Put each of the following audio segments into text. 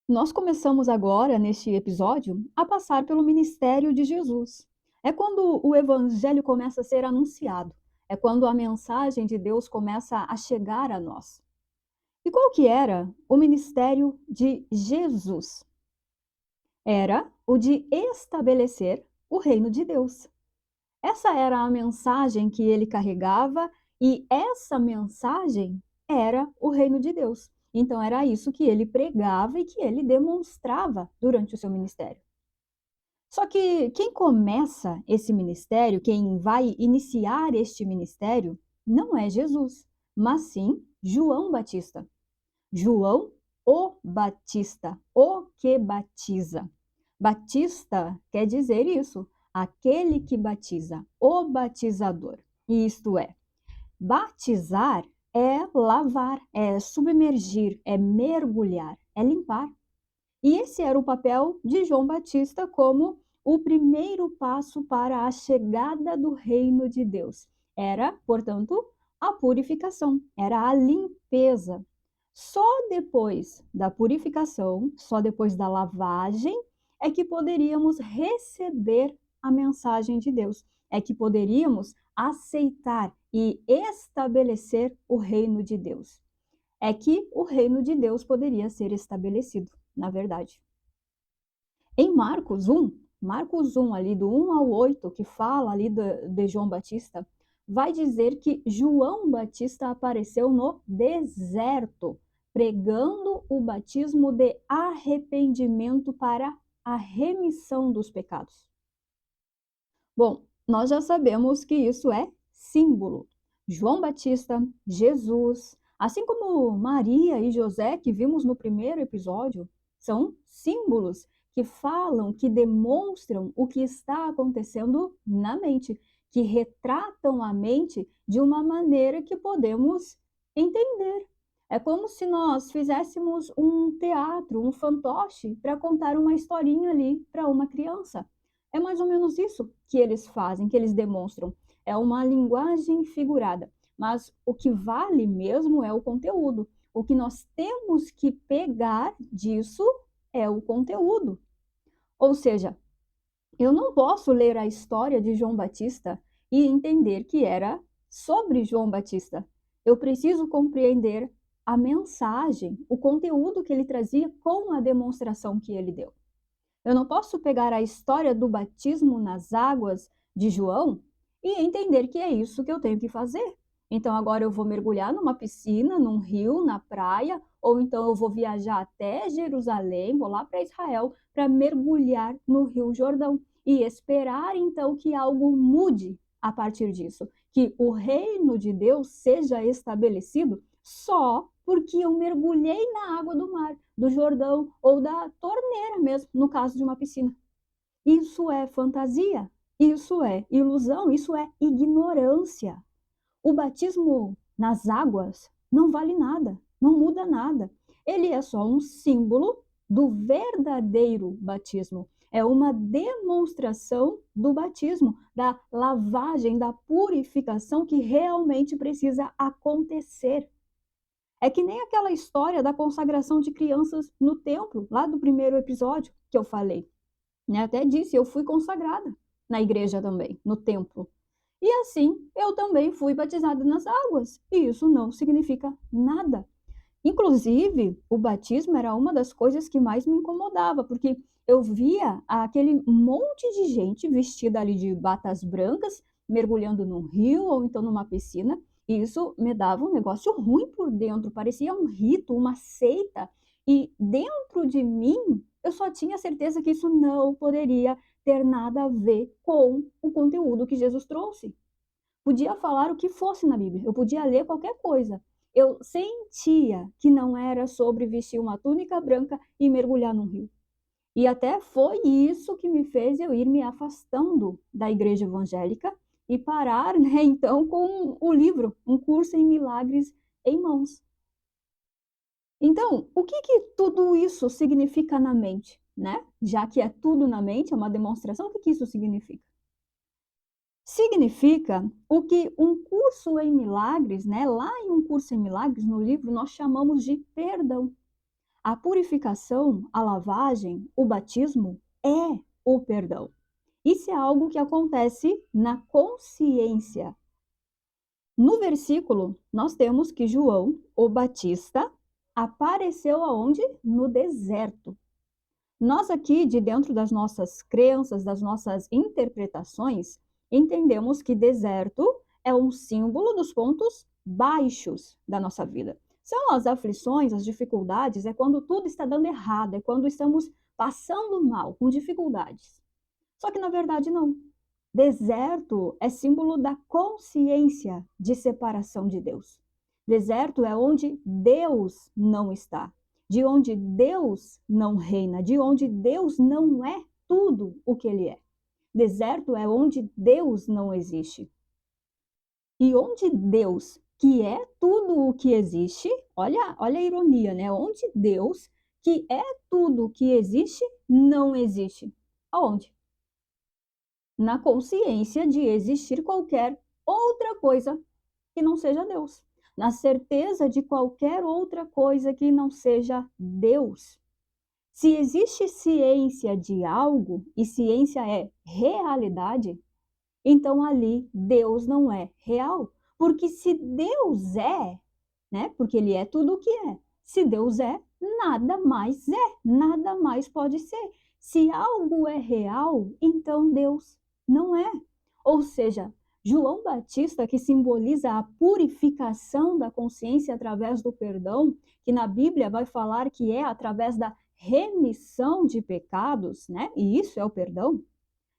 Nós começamos agora, neste episódio, a passar pelo ministério de Jesus. É quando o evangelho começa a ser anunciado, é quando a mensagem de Deus começa a chegar a nós. E qual que era o ministério de Jesus? Era o de estabelecer o reino de Deus. Essa era a mensagem que ele carregava e essa mensagem era o reino de Deus. Então era isso que ele pregava e que ele demonstrava durante o seu ministério. Só que quem começa esse ministério, quem vai iniciar este ministério, não é Jesus, mas sim João Batista. João o Batista, o que batiza. Batista quer dizer isso, aquele que batiza, o batizador. Isto é, batizar é lavar, é submergir, é mergulhar, é limpar. E esse era o papel de João Batista como o primeiro passo para a chegada do reino de Deus. Era, portanto, a purificação, era a limpeza. Só depois da purificação, só depois da lavagem, é que poderíamos receber a mensagem de Deus, é que poderíamos aceitar e estabelecer o reino de Deus. É que o reino de Deus poderia ser estabelecido, na verdade. Em Marcos 1, ali do 1 ao 8, que fala ali de João Batista, vai dizer que João Batista apareceu no deserto, pregando o batismo de arrependimento para a remissão dos pecados. Bom, nós já sabemos que isso é símbolo. João Batista, Jesus, assim como Maria e José, que vimos no primeiro episódio, são símbolos que falam, que demonstram o que está acontecendo na mente, que retratam a mente de uma maneira que podemos entender. É como se nós fizéssemos um teatro, um fantoche, para contar uma historinha ali para uma criança. É mais ou menos isso que eles fazem, que eles demonstram. É uma linguagem figurada, mas o que vale mesmo é o conteúdo. O que nós temos que pegar disso é o conteúdo. Ou seja, eu não posso ler a história de João Batista e entender que era sobre João Batista. Eu preciso compreender a mensagem, o conteúdo que ele trazia com a demonstração que ele deu. Eu não posso pegar a história do batismo nas águas de João e entender que é isso que eu tenho que fazer. Então agora eu vou mergulhar numa piscina, num rio, na praia, ou então eu vou viajar até Jerusalém, vou lá para Israel para mergulhar no Rio Jordão e esperar então que algo mude a partir disso, que o reino de Deus seja estabelecido só porque eu mergulhei na água do mar, do Jordão ou da torneira mesmo, no caso de uma piscina. Isso é fantasia, isso é ilusão, isso é ignorância. O batismo nas águas não vale nada, não muda nada. Ele é só um símbolo do verdadeiro batismo. É uma demonstração do batismo, da lavagem, da purificação que realmente precisa acontecer. É que nem aquela história da consagração de crianças no templo, lá do primeiro episódio que eu falei. Né? Até disse, eu fui consagrada na igreja também, no templo. E assim, eu também fui batizada nas águas. E isso não significa nada. Inclusive, o batismo era uma das coisas que mais me incomodava, porque eu via aquele monte de gente vestida ali de batas brancas, mergulhando num rio ou então numa piscina, e isso me dava um negócio ruim por dentro, parecia um rito, uma seita, e dentro de mim eu só tinha certeza que isso não poderia ter nada a ver com o conteúdo que Jesus trouxe. Podia falar o que fosse na Bíblia, eu podia ler qualquer coisa. Eu sentia que não era sobre vestir uma túnica branca e mergulhar num rio. E até foi isso que me fez eu ir me afastando da igreja evangélica e parar, né, então, com o livro, Um Curso em Milagres em Mãos. Então, o que que tudo isso significa na mente, né? Já que é tudo na mente, é uma demonstração, o que que isso significa? Significa o que um curso em milagres, né? Lá em Um Curso em Milagres, no livro, nós chamamos de perdão. A purificação, a lavagem, o batismo é o perdão. Isso é algo que acontece na consciência. No versículo, nós temos que João, o Batista, apareceu aonde? No deserto. Nós aqui, de dentro das nossas crenças, das nossas interpretações, entendemos que deserto é um símbolo dos pontos baixos da nossa vida. São as aflições, as dificuldades, é quando tudo está dando errado, é quando estamos passando mal, com dificuldades. Só que na verdade não. Deserto é símbolo da consciência de separação de Deus. Deserto é onde Deus não está, de onde Deus não reina, de onde Deus não é tudo o que ele é. Deserto é onde Deus não existe. E onde Deus, que é tudo o que existe, olha a ironia, né? Onde Deus, que é tudo o que existe, não existe. Aonde? Na consciência de existir qualquer outra coisa que não seja Deus, na certeza de qualquer outra coisa que não seja Deus. Se existe ciência de algo e ciência é realidade, então ali Deus não é real, porque se Deus é, né? Porque ele é tudo o que é. Se Deus é, nada mais pode ser. Se algo é real, então Deus não é. Ou seja, João Batista, que simboliza a purificação da consciência através do perdão, que na Bíblia vai falar que é através da remissão de pecados, né? E isso é o perdão.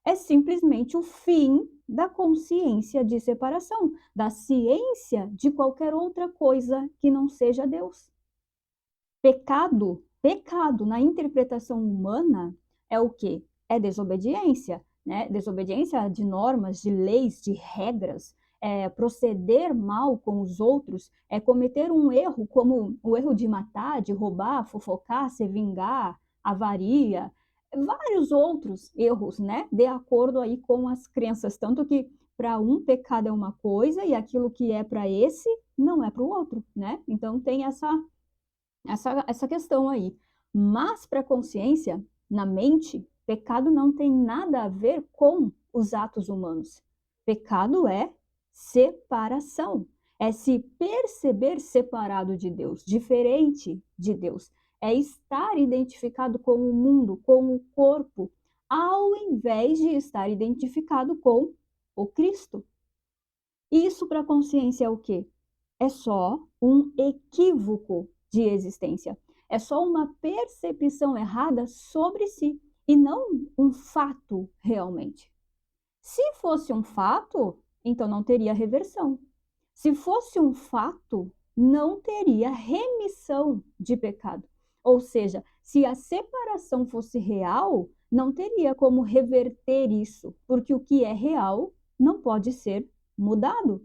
É simplesmente o fim da consciência de separação, da ciência de qualquer outra coisa que não seja Deus. Pecado na interpretação humana é o quê? É desobediência, né? Desobediência de normas, de leis, de regras, é proceder mal com os outros, é cometer um erro como o erro de matar, de roubar, fofocar, se vingar, avaria, vários outros erros, né? De acordo aí com as crenças, tanto que para um pecado é uma coisa e aquilo que é para esse não é para o outro, né? Então tem essa questão aí. Mas para a consciência, na mente, pecado não tem nada a ver com os atos humanos. Pecado é separação, é se perceber separado de Deus, diferente de Deus. É estar identificado com o mundo, com o corpo, ao invés de estar identificado com o Cristo. Isso para a consciência é o quê? É só um equívoco de existência. É só uma percepção errada sobre si e não um fato realmente. Se fosse um fato, então não teria reversão. Se fosse um fato, não teria remissão de pecado. Ou seja, se a separação fosse real, não teria como reverter isso, porque o que é real não pode ser mudado.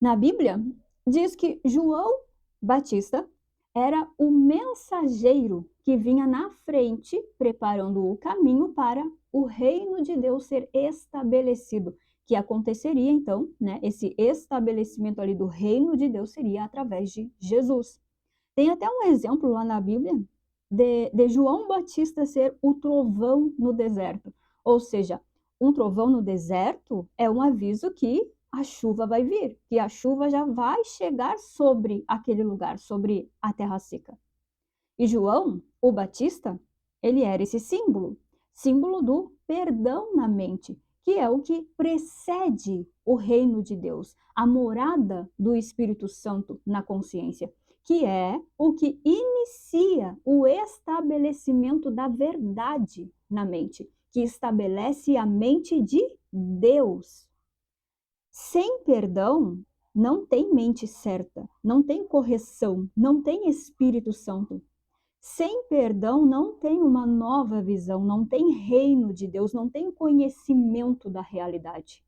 Na Bíblia, diz que João Batista era o mensageiro que vinha na frente, preparando o caminho para o reino de Deus ser estabelecido, que aconteceria então, né? Esse estabelecimento ali do reino de Deus seria através de Jesus. Tem até um exemplo lá na Bíblia de João Batista ser o trovão no deserto. Ou seja, um trovão no deserto é um aviso que a chuva vai vir, que a chuva já vai chegar sobre aquele lugar, sobre a terra seca. E João, o Batista, ele era esse símbolo, símbolo do perdão na mente, que é o que precede o reino de Deus, a morada do Espírito Santo na consciência, que é o que inicia o estabelecimento da verdade na mente, que estabelece a mente de Deus. Sem perdão, não tem mente certa, não tem correção, não tem Espírito Santo. Sem perdão, não tem uma nova visão, não tem reino de Deus, não tem conhecimento da realidade.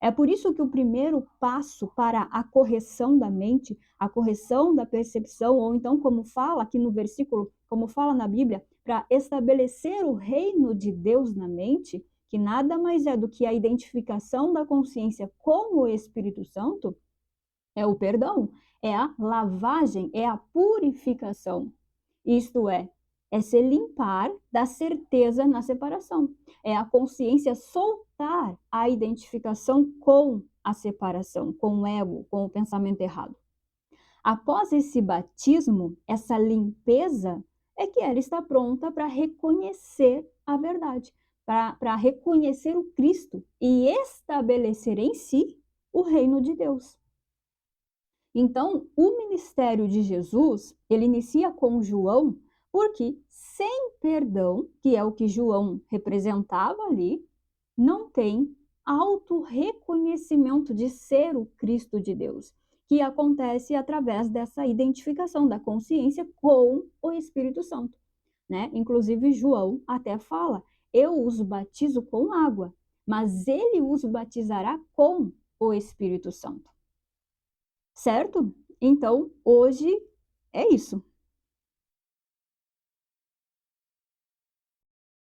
É por isso que o primeiro passo para a correção da mente, a correção da percepção, ou então, como fala aqui no versículo, como fala na Bíblia, para estabelecer o reino de Deus na mente, que nada mais é do que a identificação da consciência com o Espírito Santo, é o perdão, é a lavagem, é a purificação. Isto é se limpar da certeza na separação. É a consciência soltar a identificação com a separação, com o ego, com o pensamento errado. Após esse batismo, essa limpeza, é que ela está pronta para reconhecer a verdade, para reconhecer o Cristo e estabelecer em si o reino de Deus. Então, o ministério de Jesus, ele inicia com João, porque sem perdão, que é o que João representava ali, não tem auto-reconhecimento de ser o Cristo de Deus, que acontece através dessa identificação da consciência com o Espírito Santo, né? Inclusive, João até fala: eu os batizo com água, mas ele os batizará com o Espírito Santo. Certo? Então, hoje é isso.